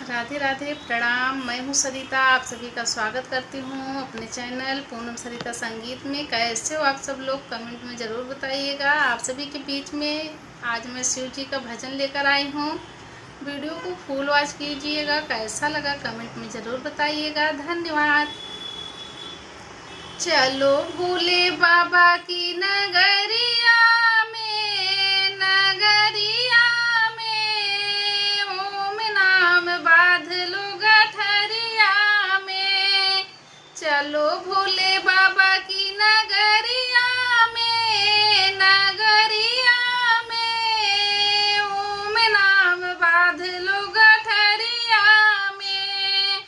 राधे राधे, प्रणाम। मैं हूँ सरिता, आप सभी का स्वागत करती हूँ अपने चैनल पूनम सरिता संगीत में। कैसे हो आप सब लोग, कमेंट में ज़रूर बताइएगा। आप सभी के बीच में आज मैं शिव जी का भजन लेकर आई हूँ। वीडियो को फुल वॉच कीजिएगा, कैसा लगा कमेंट में ज़रूर बताइएगा। धन्यवाद। चलो भोले बाबा की नगरिया में, नगरिया में ओम नाम बांध लो गठरिया में। चलो भोले बाबा की नगरिया में, नगरिया में ओम नाम बांध लो गठरिया में,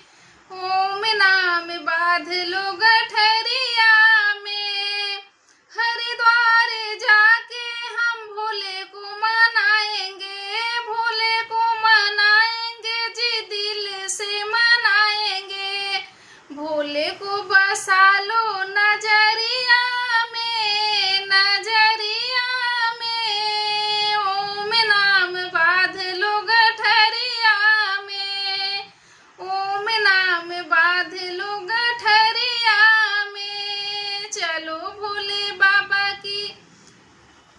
ओम नाम बांध लो गठरिया में। हरिद्वार जाके हम भोले को मनाएंगे, भोले को मनाएंगे जी, दिल से मनाएंगे। भोले को बसा लो नजरिया में, नजरिया में ओम नाम बांध लो गठरिया में, ओम नाम बांध लो गठरिया में। चलो भोले बाबा की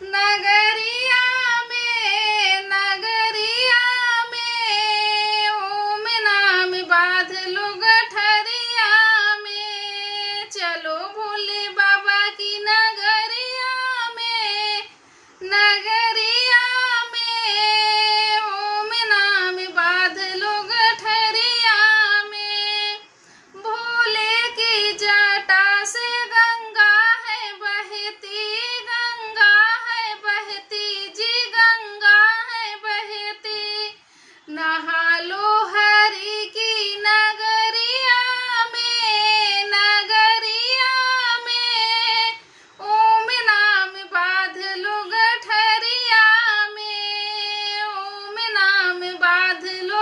नगरिया में, नगरिया में ओम नाम बांध लो गठरिया में। चलो भोले बाबा की नगरिया में, नगरिया में ओम नाम बांध लो गठरिया में। भोले की जटा से गंगा है बहती, गंगा है बहती जी, गंगा है बहती। नहा लो हरि की नगरिया में, नगरिया में ओम नाम बांध लो गठरिया में, ओम नाम बांध लो